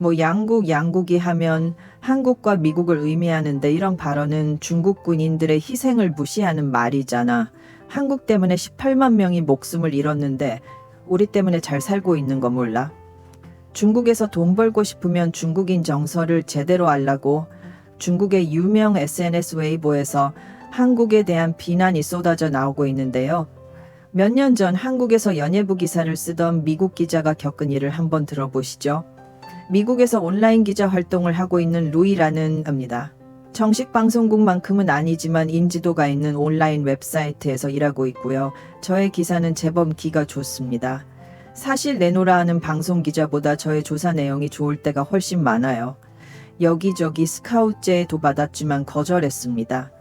뭐 양국이 하면 한국과 미국을 의미하는데 이런 발언은 중국 군인들의 희생을 무시하는 말이잖아. 한국 때문에 18만 명이 목숨을 잃었는데 우리 때문에 잘 살고 있는 거 몰라? 중국에서 돈 벌고 싶으면 중국인 정서를 제대로 알라고 중국의 유명 SNS 웨이보에서 한국에 대한 비난이 쏟아져 나오고 있는데요. 몇 년 전 한국에서 연예부 기사를 쓰던 미국 기자가 겪은 일을 한번 들어보시죠. 미국에서 온라인 기자 활동을 하고 있는 루이라는 겁니다. 정식 방송국만큼은 아니지만 인지도가 있는 온라인 웹사이트에서 일하고 있고요. 저의 기사는 제법 기가 좋습니다. 사실 내노라 하는 방송 기자보다 저의 조사 내용이 좋을 때가 훨씬 많아요. 여기저기 스카우트제도 받았지만 거절했습니다.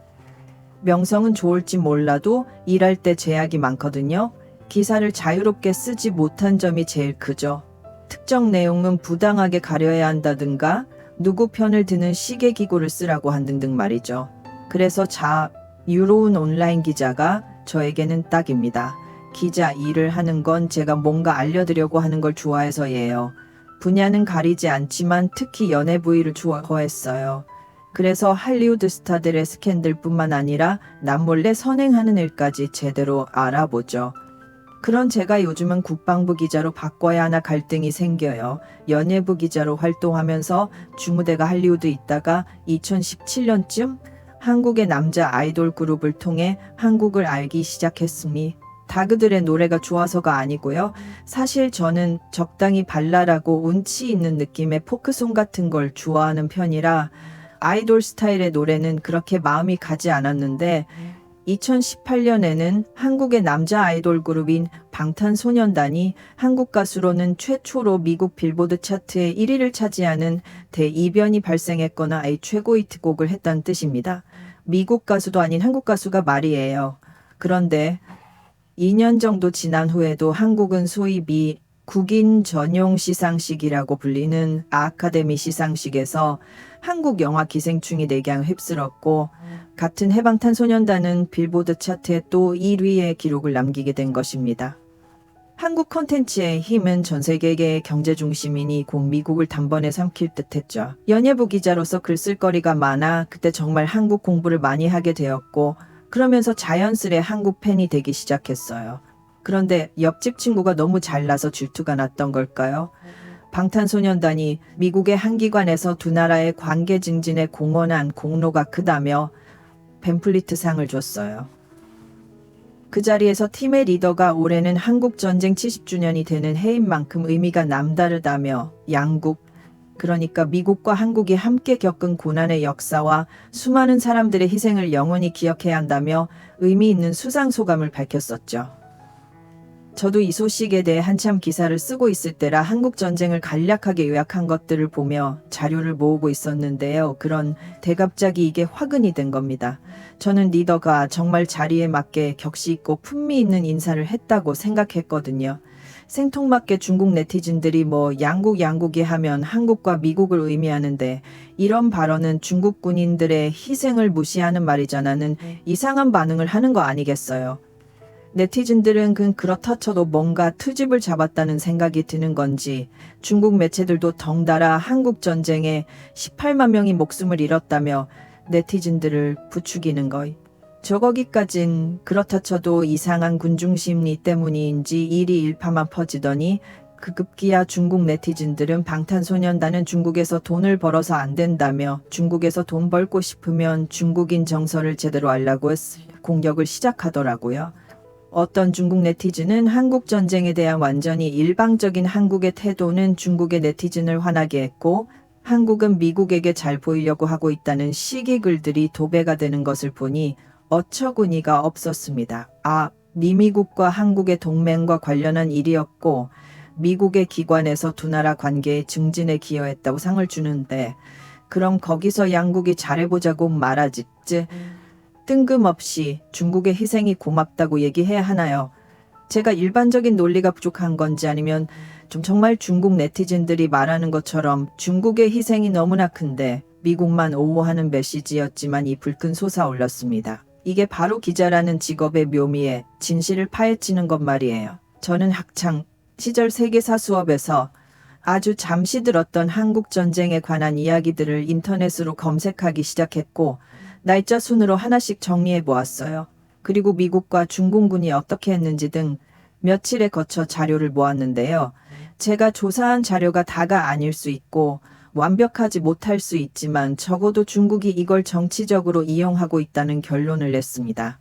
명성은 좋을지 몰라도 일할 때 제약이 많거든요. 기사를 자유롭게 쓰지 못한 점이 제일 크죠. 특정 내용은 부당하게 가려야 한다든가 누구 편을 드는 시계기구를 쓰라고 한 등등 말이죠. 그래서 자유로운 온라인 기자가 저에게는 딱입니다. 기자 일을 하는 건 제가 뭔가 알려드리려고 하는 걸 좋아해서예요. 분야는 가리지 않지만 특히 연예 부위를 좋아했어요. 그래서 할리우드 스타들의 스캔들뿐만 아니라 남몰래 선행하는 일까지 제대로 알아보죠. 그런 제가 요즘은 국방부 기자로 바꿔야 하나 갈등이 생겨요. 연예부 기자로 활동하면서 주무대가 할리우드 있다가 2017년쯤 한국의 남자 아이돌 그룹을 통해 한국을 알기 시작했으니 다 그들의 노래가 좋아서가 아니고요. 사실 저는 적당히 발랄하고 운치 있는 느낌의 포크송 같은 걸 좋아하는 편이라 아이돌 스타일의 노래는 그렇게 마음이 가지 않았는데 2018년에는 한국의 남자 아이돌 그룹인 방탄소년단이 한국 가수로는 최초로 미국 빌보드 차트의 1위를 차지하는 대이변이 발생했거나 최고 히트곡을 했다는 뜻입니다. 미국 가수도 아닌 한국 가수가 말이에요. 그런데 2년 정도 지난 후에도 한국은 소위 국인 전용 시상식이라고 불리는 아카데미 시상식에서 한국 영화 기생충이 내기를 휩쓸었고 같은 해방탄소년단은 빌보드 차트에 또 1위의 기록을 남기게 된 것입니다. 한국 콘텐츠의 힘은 전 세계의 경제 중심이니 곧 미국을 단번에 삼킬 듯했죠. 연예부 기자로서 글 쓸 거리가 많아 그때 정말 한국 공부를 많이 하게 되었고 그러면서 자연스레 한국 팬이 되기 시작했어요. 그런데 옆집 친구가 너무 잘나서 질투가 났던 걸까요? 방탄소년단이 미국의 한 기관에서 두 나라의 관계 증진에 공헌한 공로가 크다며 벤플리트상을 줬어요. 그 자리에서 팀의 리더가 올해는 한국 전쟁 70주년이 되는 해인 만큼 의미가 남다르다며 양국, 그러니까 미국과 한국이 함께 겪은 고난의 역사와 수많은 사람들의 희생을 영원히 기억해야 한다며 의미 있는 수상 소감을 밝혔었죠. 저도 이 소식에 대해 한참 기사를 쓰고 있을 때라 한국 전쟁을 간략하게 요약한 것들을 보며 자료를 모으고 있었는데요. 그런데 갑자기 이게 화근이 된 겁니다. 저는 리더가 정말 자리에 맞게 격시 있고 품위 있는 인사를 했다고 생각했거든요. 생통맞게 중국 네티즌들이 양국이 하면 한국과 미국을 의미하는데 이런 발언은 중국 군인들의 희생을 무시하는 말이잖아는 이상한 반응을 하는 거 아니겠어요. 네티즌들은 그렇다 쳐도 뭔가 트집을 잡았다는 생각이 드는 건지 중국 매체들도 덩달아 한국 전쟁에 18만 명이 목숨을 잃었다며 네티즌들을 부추기는 거이. 저거기까진 그렇다 쳐도 이상한 군중심리 때문인지 일이 일파만 퍼지더니 급기야 중국 네티즌들은 방탄소년단은 중국에서 돈을 벌어서 안 된다며 중국에서 돈 벌고 싶으면 중국인 정서를 제대로 알라고 공격을 시작하더라고요. 어떤 중국 네티즌은 한국 전쟁에 대한 완전히 일방적인 한국의 태도는 중국의 네티즌을 화나게 했고 한국은 미국에게 잘 보이려고 하고 있다는 시기 글들이 도배가 되는 것을 보니 어처구니가 없었습니다. 미미국과 한국의 동맹과 관련한 일이었고 미국의 기관에서 두 나라 관계의 증진에 기여했다고 상을 주는데 그럼 거기서 양국이 잘해보자고 말하지. 뜬금없이 중국의 희생이 고맙다고 얘기해야 하나요? 제가 일반적인 논리가 부족한 건지 아니면 정말 중국 네티즌들이 말하는 것처럼 중국의 희생이 너무나 큰데 미국만 옹호하는 메시지였지만 이 불끈 솟아올랐습니다. 이게 바로 기자라는 직업의 묘미에 진실을 파헤치는 것 말이에요. 저는 학창 시절 세계사 수업에서 아주 잠시 들었던 한국 전쟁에 관한 이야기들을 인터넷으로 검색하기 시작했고 날짜 순으로 하나씩 정리해 보았어요. 그리고 미국과 중공군이 어떻게 했는지 등 며칠에 거쳐 자료를 모았는데요. 제가 조사한 자료가 다가 아닐 수 있고 완벽하지 못할 수 있지만 적어도 중국이 이걸 정치적으로 이용하고 있다는 결론을 냈습니다.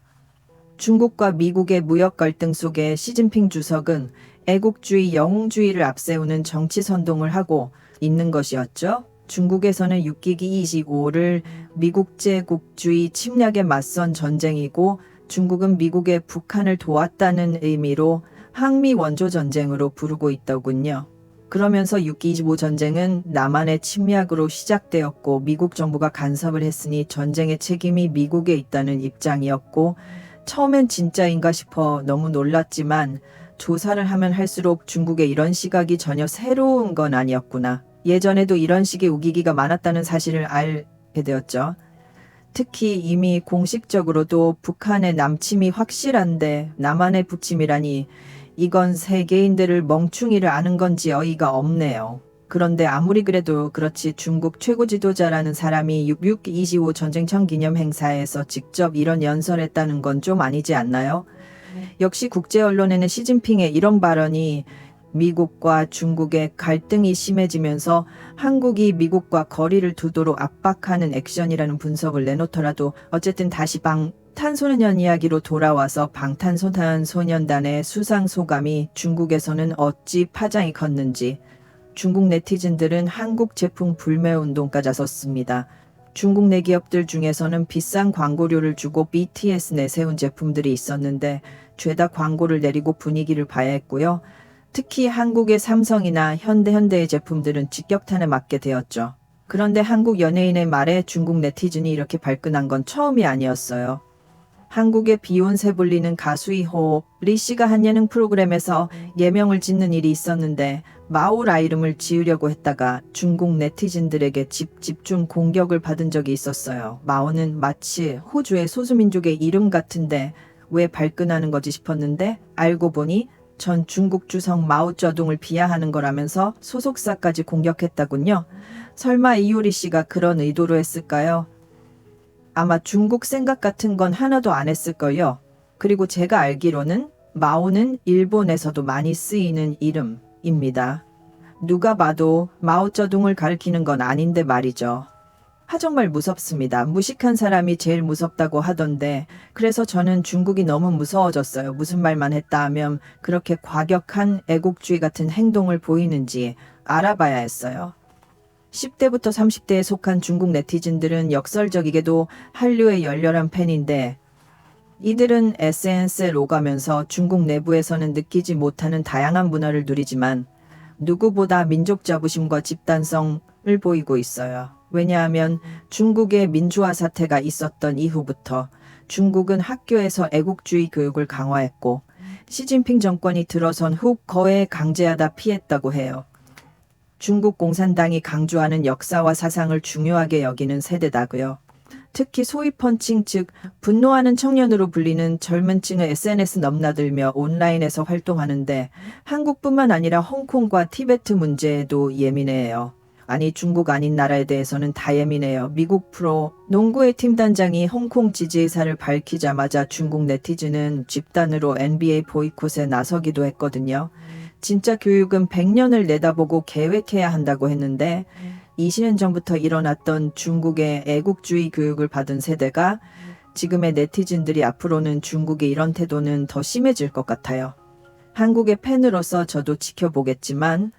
중국과 미국의 무역 갈등 속에 시진핑 주석은 애국주의, 영웅주의를 앞세우는 정치 선동을 하고 있는 것이었죠. 중국에서는 6기기 25를 미국 제국주의 침략에 맞선 전쟁이고 중국은 미국의 북한을 도왔다는 의미로 항미 원조 전쟁으로 부르고 있더군요. 그러면서 6기 25 전쟁은 남한의 침략으로 시작되었고 미국 정부가 간섭을 했으니 전쟁의 책임이 미국에 있다는 입장이었고 처음엔 진짜인가 싶어 너무 놀랐지만 조사를 하면 할수록 중국의 이런 시각이 전혀 새로운 건 아니었구나. 예전에도 이런 식의 우기기가 많았다는 사실을 알게 되었죠. 특히 이미 공식적으로도 북한의 남침이 확실한데 남한의 북침이라니 이건 세계인들을 멍충이를 아는 건지 어이가 없네요. 그런데 아무리 그래도 그렇지 중국 최고 지도자라는 사람이 6.25 전쟁청 기념 행사에서 직접 이런 연설했다는 건 좀 아니지 않나요? 역시 국제 언론에는 시진핑의 이런 발언이 미국과 중국의 갈등이 심해지면서 한국이 미국과 거리를 두도록 압박하는 액션이라는 분석을 내놓더라도 어쨌든 다시 방탄소년단 이야기로 돌아와서 방탄소년단의 수상 소감이 중국에서는 어찌 파장이 컸는지 중국 네티즌들은 한국 제품 불매운동까지 섰습니다. 중국 내 기업들 중에서는 비싼 광고료를 주고 BTS 내세운 제품들이 있었는데 죄다 광고를 내리고 분위기를 봐야 했고요. 특히 한국의 삼성이나 현대의 제품들은 직격탄에 맞게 되었죠. 그런데 한국 연예인의 말에 중국 네티즌이 이렇게 발끈한 건 처음이 아니었어요. 한국의 비욘세 불리는 가수 2호 리 씨가 한 예능 프로그램에서 예명을 짓는 일이 있었는데 마오라 이름을 지으려고 했다가 중국 네티즌들에게 집중 공격을 받은 적이 있었어요. 마오는 마치 호주의 소수민족의 이름 같은데 왜 발끈하는 거지 싶었는데 알고 보니 전 중국 주석 마오쩌둥을 비하하는 거라면서 소속사까지 공격했다군요. 설마 이효리 씨가 그런 의도로 했을까요? 아마 중국 생각 같은 건 하나도 안 했을걸요. 그리고 제가 알기로는 마오는 일본에서도 많이 쓰이는 이름입니다. 누가 봐도 마오쩌둥을 가리키는 건 아닌데 말이죠. 정말 무섭습니다. 무식한 사람이 제일 무섭다고 하던데 그래서 저는 중국이 너무 무서워졌어요. 무슨 말만 했다 하면 그렇게 과격한 애국주의 같은 행동을 보이는지 알아봐야 했어요. 10대부터 30대에 속한 중국 네티즌들은 역설적이게도 한류의 열렬한 팬인데 이들은 SNS에 오가면서 중국 내부에서는 느끼지 못하는 다양한 문화를 누리지만 누구보다 민족 자부심과 집단성을 보이고 있어요. 왜냐하면 중국의 민주화 사태가 있었던 이후부터 중국은 학교에서 애국주의 교육을 강화했고 시진핑 정권이 들어선 후 거에 강제하다 피했다고 해요. 중국 공산당이 강조하는 역사와 사상을 중요하게 여기는 세대다고요. 특히 소위 펀칭 즉 분노하는 청년으로 불리는 젊은 층의 SNS 넘나들며 온라인에서 활동하는데 한국뿐만 아니라 홍콩과 티베트 문제에도 예민해요. 아니 중국 아닌 나라에 대해서는 다 예민해요. 미국 프로 농구의 팀단장이 홍콩 지지 의사를 밝히자마자 중국 네티즌은 집단으로 NBA 보이콧에 나서기도 했거든요. 진짜 교육은 100년을 내다보고 계획해야 한다고 했는데 20년 전부터 일어났던 중국의 애국주의 교육을 받은 세대가 지금의 네티즌들이 앞으로는 중국의 이런 태도는 더 심해질 것 같아요. 한국의 팬으로서 저도 지켜보겠지만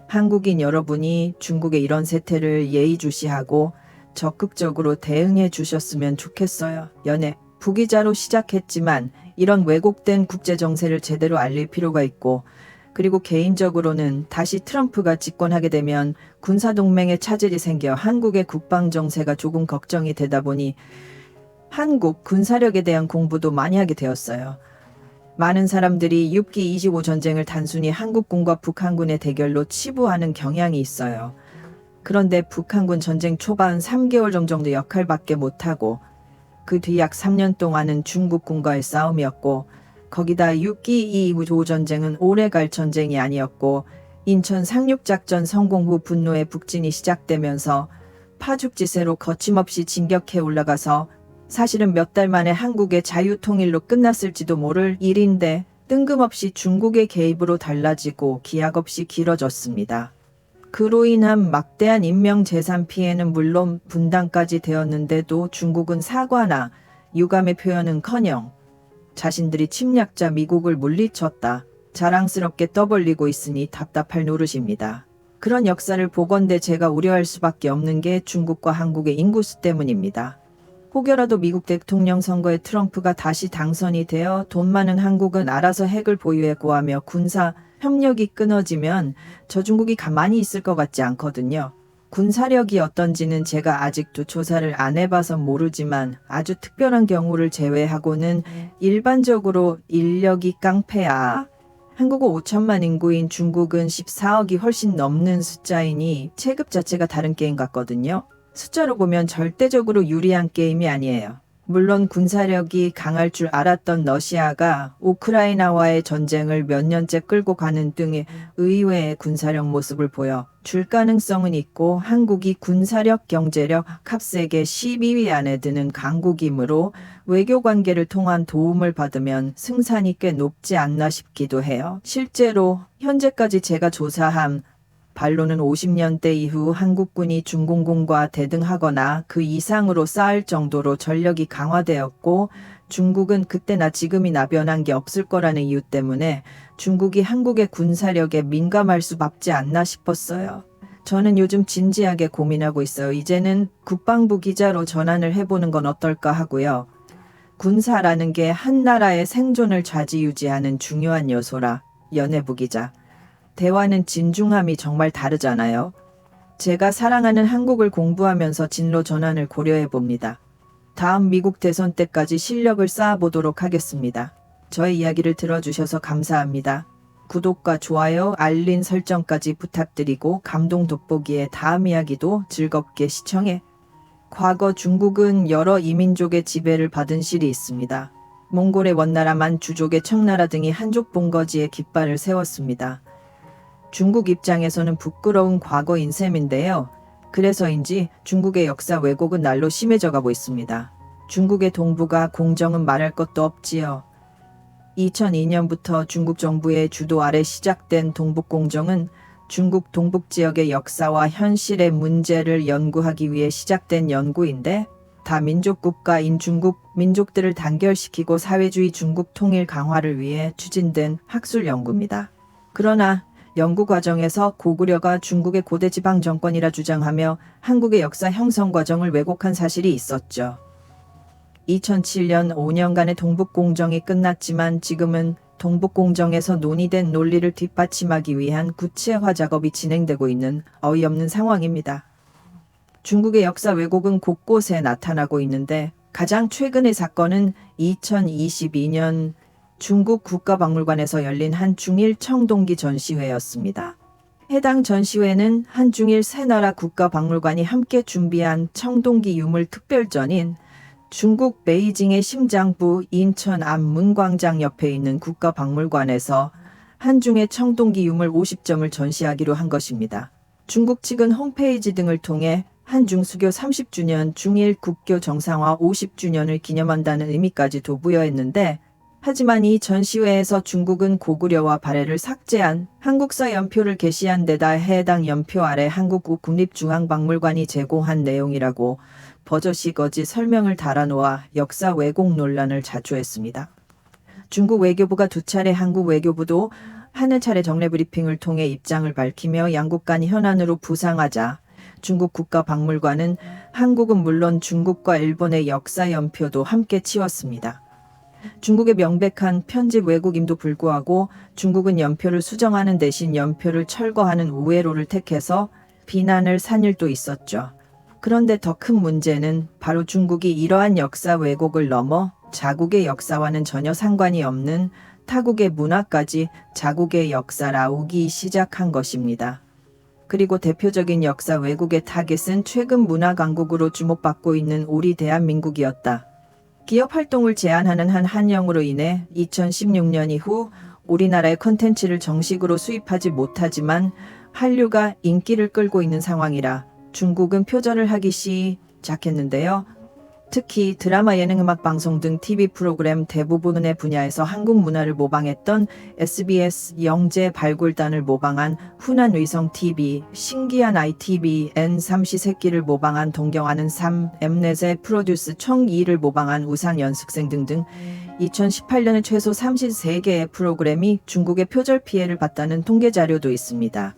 한국인 여러분이 중국의 이런 세태를 예의주시하고 적극적으로 대응해 주셨으면 좋겠어요. 연애 부기자로 시작했지만 이런 왜곡된 국제정세를 제대로 알릴 필요가 있고 그리고 개인적으로는 다시 트럼프가 집권하게 되면 군사동맹에 차질이 생겨 한국의 국방정세가 조금 걱정이 되다 보니 한국 군사력에 대한 공부도 많이 하게 되었어요. 많은 사람들이 6기 25 전쟁을 단순히 한국군과 북한군의 대결로 치부하는 경향이 있어요. 그런데 북한군 전쟁 초반 3개월 정도 역할밖에 못하고 그 뒤 약 3년 동안은 중국군과의 싸움이었고 거기다 6기 25 전쟁은 오래갈 전쟁이 아니었고 인천 상륙작전 성공 후 분노의 북진이 시작되면서 파죽지세로 거침없이 진격해 올라가서 사실은 몇 달 만에 한국의 자유통일로 끝났을지도 모를 일인데 뜬금없이 중국의 개입으로 달라지고 기약 없이 길어졌습니다. 그로 인한 막대한 인명재산 피해는 물론 분담까지 되었는데도 중국은 사과나 유감의 표현은커녕 자신들이 침략자 미국을 물리쳤다 자랑스럽게 떠벌리고 있으니 답답할 노릇입니다. 그런 역사를 보건대 제가 우려할 수밖에 없는 게 중국과 한국의 인구수 때문입니다. 혹여라도 미국 대통령 선거에 트럼프가 다시 당선이 되어 돈 많은 한국은 알아서 핵을 보유하고 하며 군사 협력이 끊어지면 저 중국이 가만히 있을 것 같지 않거든요. 군사력이 어떤지는 제가 아직도 조사를 안 해봐서 모르지만 아주 특별한 경우를 제외하고는 일반적으로 인력이 깡패야. 한국은 5천만 인구인 중국은 14억이 훨씬 넘는 숫자이니 체급 자체가 다른 게임 같거든요. 숫자로 보면 절대적으로 유리한 게임이 아니에요. 물론 군사력이 강할 줄 알았던 러시아가 우크라이나와의 전쟁을 몇 년째 끌고 가는 등의 의외의 군사력 모습을 보여 줄 가능성은 있고 한국이 군사력, 경제력, 합세계 12위 안에 드는 강국이므로 외교관계를 통한 도움을 받으면 승산이 꽤 높지 않나 싶기도 해요. 실제로 현재까지 제가 조사한 반로는 50년대 이후 한국군이 중공군과 대등하거나 그 이상으로 쌓을 정도로 전력이 강화되었고 중국은 그때나 지금이나 변한 게 없을 거라는 이유 때문에 중국이 한국의 군사력에 민감할 수밖에 않나 싶었어요. 저는 요즘 진지하게 고민하고 있어요. 이제는 국방부 기자로 전환을 해보는 건 어떨까 하고요. 군사라는 게 한 나라의 생존을 좌지우지하는 중요한 요소라 연예부 기자. 대화는 진중함이 정말 다르잖아요. 제가 사랑하는 한국을 공부하면서 진로 전환을 고려해 봅니다. 다음 미국 대선 때까지 실력을 쌓아보도록 하겠습니다. 저의 이야기를 들어주셔서 감사합니다. 구독과 좋아요, 알림 설정까지 부탁드리고 감동 돋보기에 다음 이야기도 즐겁게 시청해. 과거 중국은 여러 이민족의 지배를 받은 실이 있습니다. 몽골의 원나라, 만주족의 청나라 등이 한족 본거지에 깃발을 세웠습니다. 중국 입장에서는 부끄러운 과거인 셈인데요. 그래서인지 중국의 역사 왜곡은 날로 심해져 가고 있습니다. 중국의 동부가 공정은 말할 것도 없지요. 2002년부터 중국 정부의 주도 아래 시작된 동북공정은 중국 동북 지역의 역사와 현실의 문제를 연구하기 위해 시작된 연구인데 다민족 국가인 중국 민족들을 단결시키고 사회주의 중국 통일 강화를 위해 추진된 학술 연구입니다. 그러나 연구 과정에서 고구려가 중국의 고대 지방 정권이라 주장하며 한국의 역사 형성 과정을 왜곡한 사실이 있었죠. 2007년 5년간의 동북공정이 끝났지만 지금은 동북공정에서 논의된 논리를 뒷받침하기 위한 구체화 작업이 진행되고 있는 어이없는 상황입니다. 중국의 역사 왜곡은 곳곳에 나타나고 있는데 가장 최근의 사건은 2022년 중국 국가박물관에서 열린 한중일 청동기 전시회였습니다. 해당 전시회는 한중일 세 나라 국가박물관이 함께 준비한 청동기 유물 특별전인 중국 베이징의 심장부 인천 안문광장 옆에 있는 국가박물관에서 한중의 청동기 유물 50점을 전시하기로 한 것입니다. 중국 측은 홈페이지 등을 통해 한중 수교 30주년, 중일 국교 정상화 50주년을 기념한다는 의미까지도 부여했는데 하지만 이 전시회에서 중국은 고구려와 발해를 삭제한 한국사 연표를 게시한 데다 해당 연표 아래 한국 국립중앙박물관이 제공한 내용이라고 버젓이 거짓 설명을 달아놓아 역사 왜곡 논란을 자초했습니다. 중국 외교부가 두 차례 한국 외교부도 한 차례 정례 브리핑을 통해 입장을 밝히며 양국 간 현안으로 부상하자 중국 국가박물관은 한국은 물론 중국과 일본의 역사 연표도 함께 치웠습니다. 중국의 명백한 편집 왜곡임도 불구하고 중국은 연표를 수정하는 대신 연표를 철거하는 우회로를 택해서 비난을 산 일도 있었죠. 그런데 더 큰 문제는 바로 중국이 이러한 역사 왜곡을 넘어 자국의 역사와는 전혀 상관이 없는 타국의 문화까지 자국의 역사라 우기 시작한 것입니다. 그리고 대표적인 역사 왜곡의 타겟은 최근 문화 강국으로 주목받고 있는 우리 대한민국이었다. 기업 활동을 제한하는 한 한령으로 인해 2016년 이후 우리나라의 콘텐츠를 정식으로 수입하지 못하지만 한류가 인기를 끌고 있는 상황이라 중국은 표절을 하기 시작했는데요. 특히 드라마, 예능, 음악 방송 등 TV 프로그램 대부분의 분야에서 한국 문화를 모방했던 SBS 영재 발굴단을 모방한 훈한 위성 TV, 신기한 ITV, N 삼시세끼를 모방한 동경하는 3, 엠넷의 프로듀스 청2를 모방한 우상 연습생 등등 2018년에 최소 33개의 프로그램이 중국의 표절 피해를 봤다는 통계 자료도 있습니다.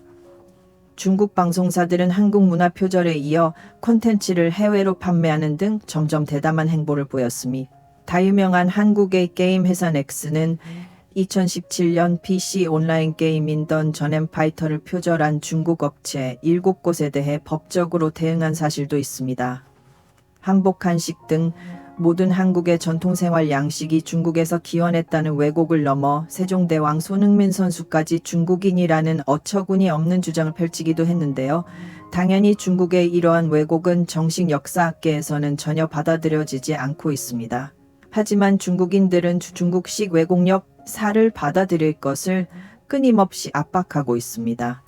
중국 방송사들은 한국 문화 표절에 이어 콘텐츠를 해외로 판매하는 등 점점 대담한 행보를 보였으며 다 유명한 한국의 게임 회사 넥슨은 2017년 PC 온라인 게임인 던전 앤 파이터를 표절한 중국 업체 7곳에 대해 법적으로 대응한 사실도 있습니다. 한복, 한식 등 모든 한국의 전통생활 양식이 중국에서 기원했다는 왜곡을 넘어 세종대왕 손흥민 선수까지 중국인이라는 어처구니 없는 주장을 펼치기도 했는데요. 당연히 중국의 이러한 왜곡은 정식 역사학계에서는 전혀 받아들여지지 않고 있습니다. 하지만 중국인들은 중국식 왜곡 역사를 받아들일 것을 끊임없이 압박하고 있습니다.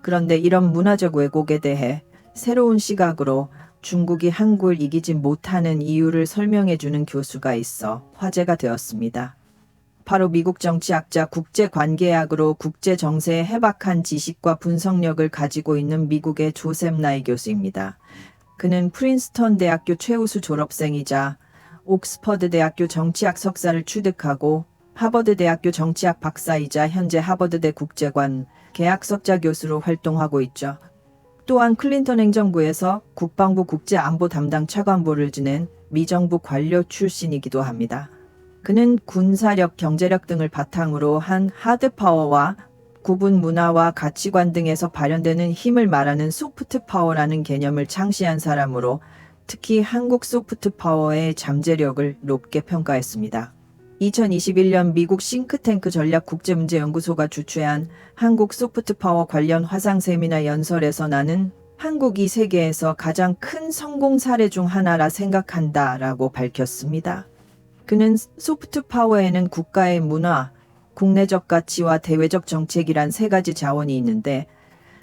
그런데 이런 문화적 왜곡에 대해 새로운 시각으로 중국이 한국을 이기지 못하는 이유를 설명해주는 교수가 있어 화제가 되었습니다. 바로 미국 정치학자, 국제관계학으로 국제정세에 해박한 지식과 분석력을 가지고 있는 미국의 조셉 나이 교수입니다. 그는 프린스턴 대학교 최우수 졸업생이자 옥스퍼드 대학교 정치학 석사를 취득하고 하버드 대학교 정치학 박사이자 현재 하버드대 국제관계학석자 교수로 활동하고 있죠. 또한 클린턴 행정부에서 국방부 국제안보 담당 차관보를 지낸 미정부 관료 출신이기도 합니다. 그는 군사력, 경제력 등을 바탕으로 한 하드파워와 구분 문화와 가치관 등에서 발현되는 힘을 말하는 소프트파워라는 개념을 창시한 사람으로 특히 한국 소프트파워의 잠재력을 높게 평가했습니다. 2021년 미국 싱크탱크 전략국제문제연구소가 주최한 한국 소프트파워 관련 화상 세미나 연설에서 나는 한국이 세계에서 가장 큰 성공 사례 중 하나라 생각한다라고 밝혔습니다. 그는 소프트파워에는 국가의 문화, 국내적 가치와 대외적 정책이란 세 가지 자원이 있는데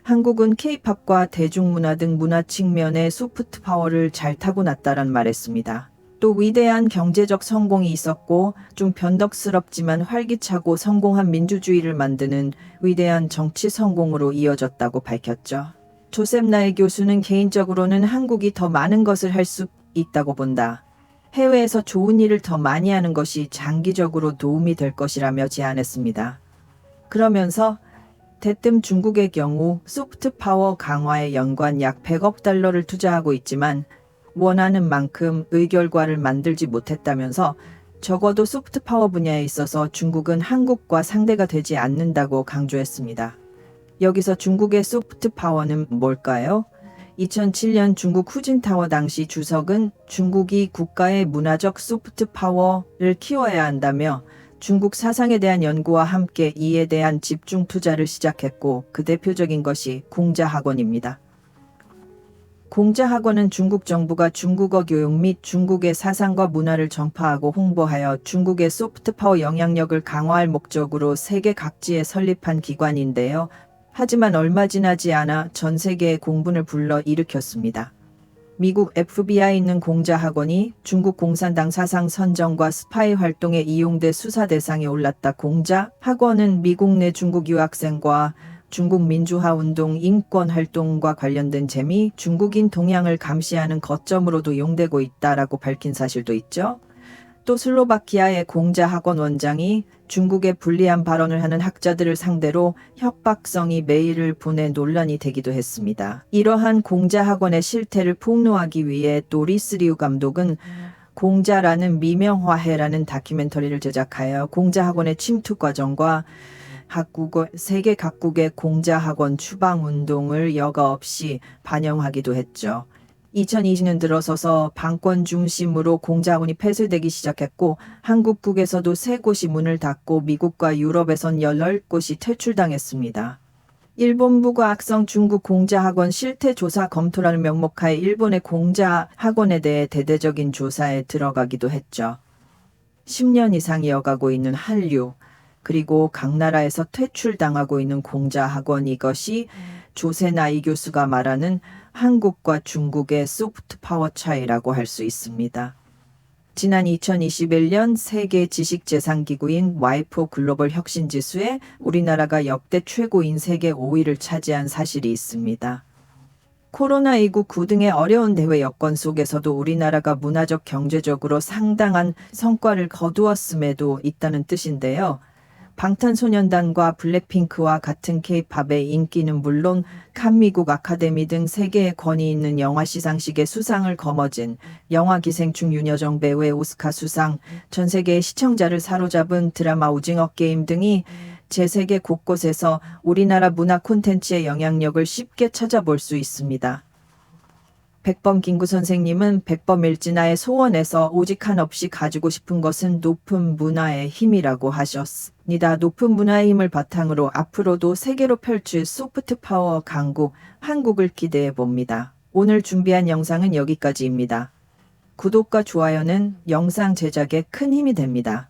한국은 K-팝과 대중문화 등 문화 측면의 소프트파워를 잘 타고났다란 말했습니다. 또 위대한 경제적 성공이 있었고 좀 변덕스럽지만 활기차고 성공한 민주주의를 만드는 위대한 정치 성공으로 이어졌다고 밝혔죠. 조셉 나이 교수는 개인적으로는 한국이 더 많은 것을 할 수 있다고 본다. 해외에서 좋은 일을 더 많이 하는 것이 장기적으로 도움이 될 것이라며 제안했습니다. 그러면서 대뜸 중국의 경우 소프트파워 강화에 연간 약 100억 달러를 투자하고 있지만 원하는 만큼의 결과를 만들지 못했다면서 적어도 소프트파워 분야에 있어서 중국은 한국과 상대가 되지 않는다고 강조했습니다. 여기서 중국의 소프트파워는 뭘까요? 2007년 중국 후진타워 당시 주석은 중국이 국가의 문화적 소프트파워를 키워야 한다며 중국 사상에 대한 연구와 함께 이에 대한 집중 투자를 시작했고 그 대표적인 것이 공자학원입니다. 공자학원은 중국 정부가 중국어 교육 및 중국의 사상과 문화를 전파하고 홍보하여 중국의 소프트파워 영향력을 강화할 목적으로 세계 각지에 설립한 기관인데요. 하지만 얼마 지나지 않아 전 세계의 공분을 불러 일으켰습니다. 미국 FBI 있는 공자학원이 중국 공산당 사상 선정과 스파이 활동에 이용돼 수사 대상에 올랐다. 공자학원은 미국 내 중국 유학생과 중국 민주화 운동, 인권 활동과 관련된 재미, 중국인 동향을 감시하는 거점으로도 이용되고 있다라고 밝힌 사실도 있죠. 또 슬로바키아의 공자학원 원장이 중국에 불리한 발언을 하는 학자들을 상대로 협박성이 메일을 보내 논란이 되기도 했습니다. 이러한 공자학원의 실태를 폭로하기 위해 도리스 리우 감독은 공자라는 미명화해라는 다큐멘터리를 제작하여 공자학원의 침투 과정과 세계 각국의 공자학원 추방운동을 여과 없이 반영하기도 했죠. 2020년 들어서서 방권 중심으로 공자학원이 폐쇄되기 시작했고 한국국에서도 3곳이 문을 닫고 미국과 유럽에선 18곳이 퇴출당했습니다. 일본부가 악성 중국 공자학원 실태조사 검토라는 명목하에 일본의 공자학원에 대해 대대적인 조사에 들어가기도 했죠. 10년 이상 이어가고 있는 한류. 그리고 각 나라에서 퇴출당하고 있는 공자 학원, 이것이 조세나이 교수가 말하는 한국과 중국의 소프트 파워 차이라고 할 수 있습니다. 지난 2021년 세계 지식재산기구인 와이포 글로벌 혁신지수에 우리나라가 역대 최고인 세계 5위를 차지한 사실이 있습니다. 코로나19 등의 어려운 대외 여건 속에서도 우리나라가 문화적, 경제적으로 상당한 성과를 거두었음에도 있다는 뜻인데요. 방탄소년단과 블랙핑크와 같은 K-팝의 인기는 물론 칸 미국 아카데미 등 세계의 권위 있는 영화 시상식의 수상을 거머쥔 영화 기생충 윤여정 배우의 오스카 수상, 전 세계의 시청자를 사로잡은 드라마 오징어 게임 등이 제세계 곳곳에서 우리나라 문화 콘텐츠의 영향력을 쉽게 찾아볼 수 있습니다. 백범 김구 선생님은 백범일진아의 소원에서 오직 한없이 가지고 싶은 것은 높은 문화의 힘이라고 하셨습니다. 높은 문화의 힘을 바탕으로 앞으로도 세계로 펼칠 소프트 파워 강국 한국을 기대해 봅니다. 오늘 준비한 영상은 여기까지입니다. 구독과 좋아요는 영상 제작에 큰 힘이 됩니다.